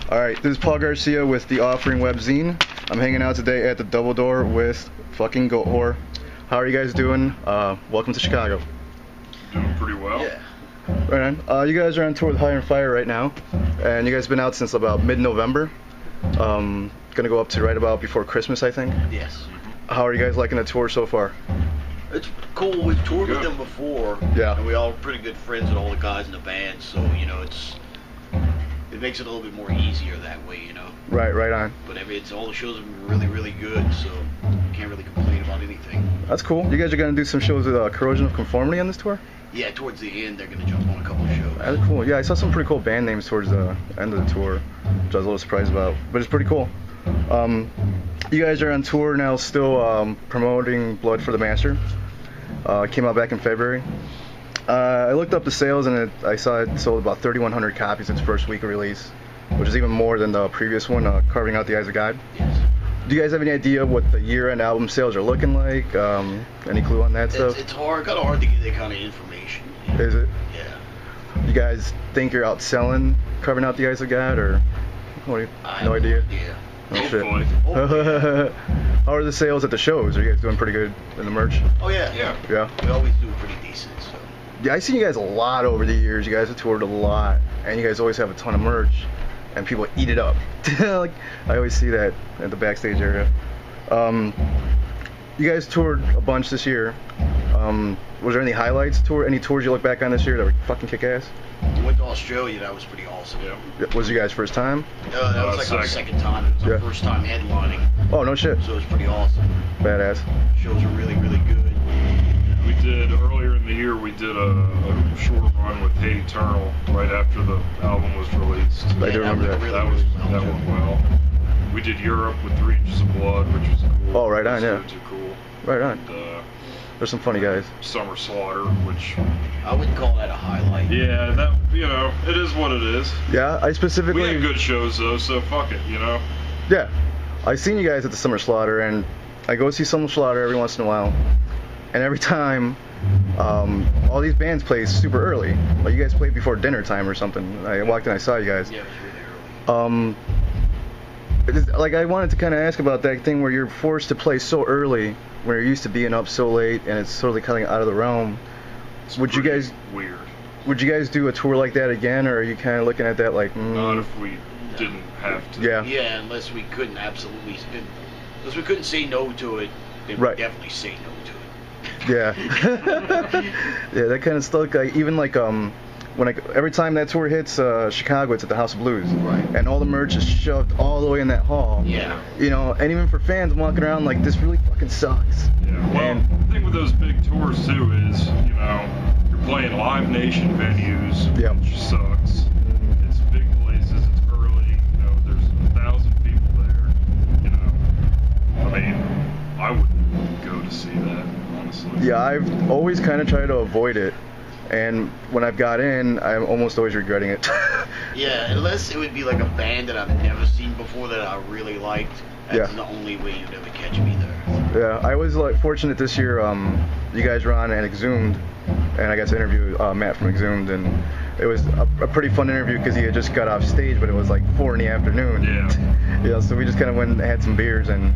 Alright, this is Paul Garcia with the Offering Webzine. I'm hanging out today at the Double Door with fucking Goatwhore. How are you guys doing? Welcome to Chicago. Doing pretty well. Yeah. Right on. You guys are on tour with Higher and Fire right now, and you guys have been out since about mid-November. Gonna go up to right about before Christmas, I think. Yes. How are you guys liking the tour so far? It's cool. We've toured with them before. Yeah. And we all pretty good friends with all the guys in the band, so you know it makes it a little bit more easier that way, you know. Right on. But I mean, all the shows have been really, really good, so can't really complain about anything. That's cool. You guys are gonna do some shows with Corrosion of Conformity on this tour? Yeah, towards the end they're gonna jump on a couple of shows. That's cool. Yeah, I saw some pretty cool band names towards the end of the tour, which I was a little surprised about, but it's pretty cool. You guys are on tour now, still promoting Blood for the Master. Came out back in February. I looked up the sales and I saw it sold about 3,100 copies its first week of release, which is even more than the previous one, Carving Out the Eyes of God. Yes. Do you guys have any idea what the year-end album sales are looking like? Any clue on that stuff? It's hard, kind of hard to get that kind of information. You know? Is it? Yeah. You guys think you're outselling Carving Out the Eyes of God, or what do you, no idea? Yeah. Oh, shit. Hopefully. How are the sales at the shows? Are you guys doing pretty good in the merch? Oh yeah. Yeah? We always do pretty decent, so. Yeah, I've seen you guys a lot over the years. You guys have toured a lot, and you guys always have a ton of merch, and people eat it up. Like, I always see that at the backstage area. You guys toured a bunch this year. Was there any highlights? Any tours you look back on this year that were fucking kick-ass? We went to Australia. That was pretty awesome. Yeah. Was you guys' first time? That was like our second time. It was our first time headlining. Oh, no shit. So it was pretty awesome. Badass. Shows were really, really good. We did, earlier in the year, we did a short run with Hate Eternal right after the album was released. I do remember that. Really, That went well. We did Europe with 3 Inches of Blood, which was cool. Oh, right on, yeah. Too cool. Right on. And, there's some funny guys. Summer Slaughter, which... I wouldn't call that a highlight. Yeah, that, you know, it is what it is. Yeah, I specifically... We had good shows, though, so fuck it, you know? Yeah. I seen you guys at the Summer Slaughter, and I go see Summer Slaughter every once in a while. And every time, all these bands play super early. Like, you guys played before dinner time or something. I walked in, I saw you guys. Yeah, it was really early. Like, I wanted to kind of ask about that thing where you're forced to play so early, where you're used to being up so late, and it's totally cutting out of the realm. Would you guys weird. Would you guys do a tour like that again, or are you kind of looking at that like? Not if we didn't have to. Yeah. Yeah, unless we couldn't unless we couldn't say no to it, then Right. we'd definitely say no to it. Yeah. Yeah, that kind of stuff. Like, even like when every time that tour hits Chicago, it's at the House of Blues. Right. And all the merch is shoved all the way in that hall. Yeah. You know, and even for fans walking around like, this really fucking sucks. Yeah. Well, the thing with those big tours too is, you know, you're playing Live Nation venues, which sucks. It's big places, it's early, you know, there's 1,000 people there, you know. I mean, I wouldn't go to see that, honestly. Yeah, I've always kind of tried to avoid it. And when I've got in, I'm almost always regretting it. Yeah, unless it would be like a band that I've never seen before that I really liked. That's the only way you'd ever catch me there. Yeah, I was like fortunate this year. You guys were on and Exhumed, and I got to interview Matt from Exhumed, and it was a pretty fun interview because he had just got off stage, but it was like 4 in the afternoon. Yeah. Yeah, so we just kind of went and had some beers, and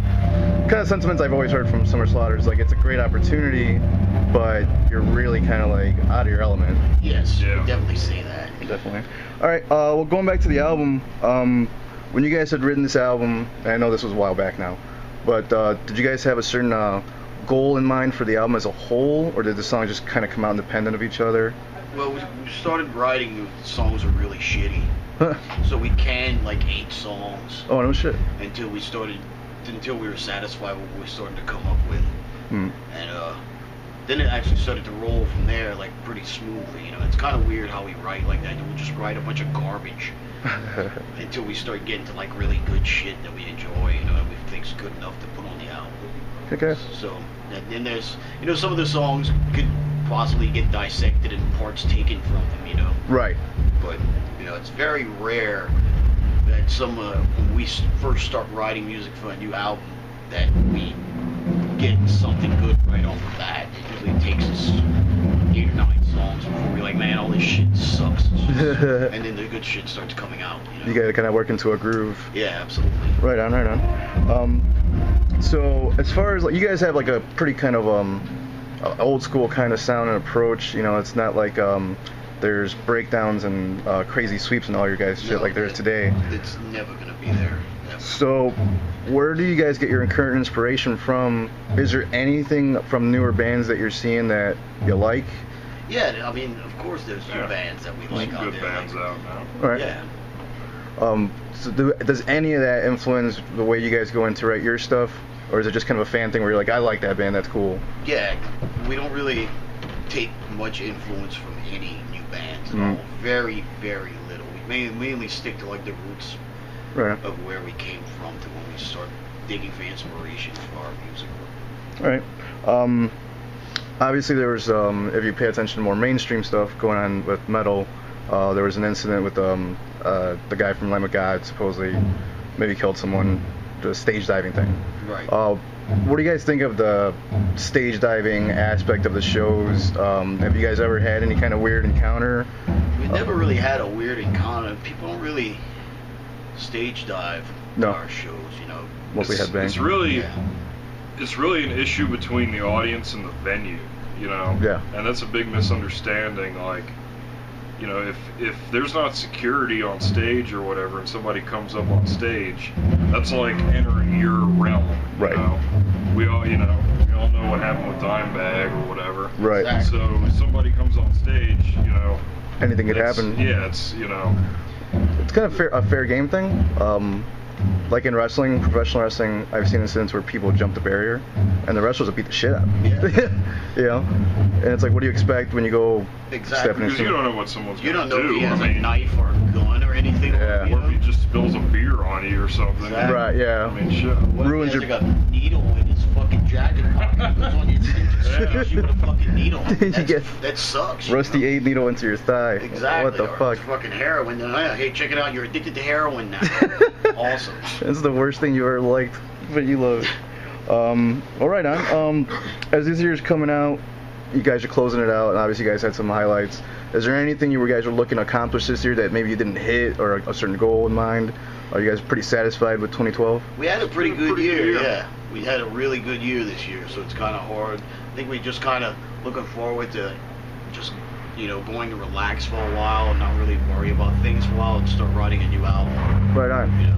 kind of sentiments I've always heard from Summer Slaughter is like, it's a great opportunity, but you're really kind of like out of your element. Yes, Yeah. I'd definitely say that. Definitely. All right, well, going back to the album, when you guys had written this album, and I know this was a while back now, but did you guys have a certain goal in mind for the album as a whole, or did the songs just kind of come out independent of each other? Well, we started writing, the songs were really shitty. So we canned like 8 songs. Oh, no shit. Until we were satisfied with what we started to come up with. And then it actually started to roll from there like pretty smoothly. You know, it's kind of weird how we write like that. We'll just write a bunch of garbage until we start getting to like really good shit that we enjoy, you know, and we think's good enough to put on the album. Okay. So, and then there's, you know, some of the songs could possibly get dissected and parts taken from them, you know. Right. But, you know, it's very rare that when we first start writing music for a new album, that we get something good right off the bat. It usually takes us 8 or 9 songs songs before we're like, man, all this shit sucks. And then the good shit starts coming out. You gotta kind of work into a groove. Yeah, absolutely. Right on, right on. So as far as, like, you guys have like a pretty kind of old school kind of sound and approach. You know, it's not like there's breakdowns and crazy sweeps and all your guys' shit like there is today. It's never gonna be there. Never. So where do you guys get your current inspiration from? Is there anything from newer bands that you're seeing that you like? Yeah, I mean, of course there's new bands that we like out good there. bands out now. Right. Yeah. So does any of that influence the way you guys go in to write your stuff? Or is it just kind of a fan thing where you're like, I like that band, that's cool? Yeah, we don't really take much influence from any new bands at all. Very, very little. We mainly stick to like the roots of where we came from to when we start digging for inspiration for our music. All right. Obviously, there was, if you pay attention to more mainstream stuff going on with metal, there was an incident with the guy from Lamb of God supposedly maybe killed someone, the stage diving thing. Right. What do you guys think of the stage diving aspect of the shows? Have you guys ever had any kind of weird encounter? We never really had a weird encounter. People don't really stage dive at our shows, you know. Mostly headbang. It's really an issue between the audience and the venue, you know. Yeah. And that's a big misunderstanding. Like, you know, if there's not security on stage or whatever, and somebody comes up on stage, that's like entering your realm. Right. You know? We all know what happened with Dimebag or whatever. Right. Exactly. So if somebody comes on stage, you know, anything could happen. Yeah, it's, you know. It's kind of a fair game thing. Like in wrestling, professional wrestling, I've seen incidents where people jump the barrier, and the wrestlers will beat the shit out of them. Yeah. You know? And it's like, what do you expect when you go stepping Because into you don't know what someone's You going don't to know do. if he has I mean, a knife or a gun or anything. Yeah. You or know? if he just spills a beer on you or something. Exactly. Right, yeah. I mean, shit. What if Ruins he has your- like a needle in his fucking jacket pocket? It goes on your chin, just shoots you with a fucking needle. That sucks. Rusty 8 needle into your thigh. Exactly. What the or fuck? it's fucking heroin. Hey, check it out. You're addicted to heroin now. Awesome. That's the worst thing you ever liked, but you love it. All right, on. As this year's coming out, you guys are closing it out, and obviously you guys had some highlights. Is there anything you guys were looking to accomplish this year that maybe you didn't hit, or a certain goal in mind? Are you guys pretty satisfied with 2012? We had a pretty good year, yeah. We had a really good year this year, so it's kind of hard. I think we just kind of looking forward to just, you know, going to relax for a while and not really worry about things for a while and start writing a new album. Right on. You know.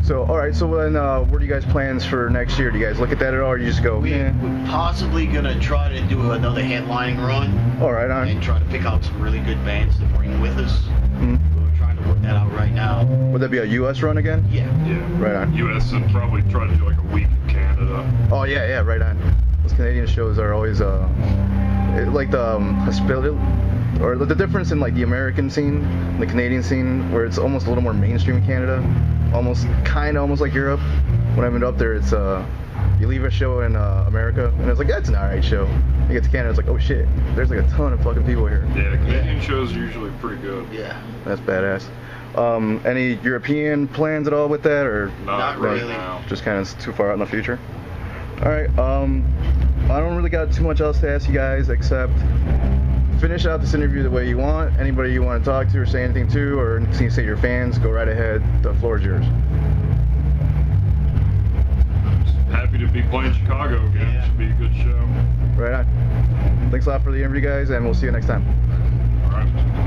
So, all right. So then, what are you guys' plans for next year? Do you guys look at that at all, or you just go? We're possibly gonna try to do another headlining run. All right, on. And try to pick out some really good bands to bring with us. We're trying to work that out right now. Would that be a U.S. run again? Yeah. Right on. U.S. and probably try to do like a week in Canada. Oh yeah, right on. Those Canadian shows are always like the hospitality, or the difference in like the American scene, and the Canadian scene, where it's almost a little more mainstream in Canada, almost like Europe. When I've been up there, it's you leave a show in America, and it's like, that's an alright show. You get to Canada, it's like, oh shit, there's like a ton of fucking people here. Yeah, Canadian shows are usually pretty good. Yeah. That's badass. Any European plans at all with that, or Not really. Now. just kind of too far out in the future? All right. I don't really got too much else to ask you guys except finish out this interview the way you want. Anybody you want to talk to or say anything to, or say to your fans, go right ahead. The floor is yours. Just happy to be playing Chicago again. Yeah. It should be a good show. Right on. Thanks a lot for the interview, guys, and we'll see you next time. All right.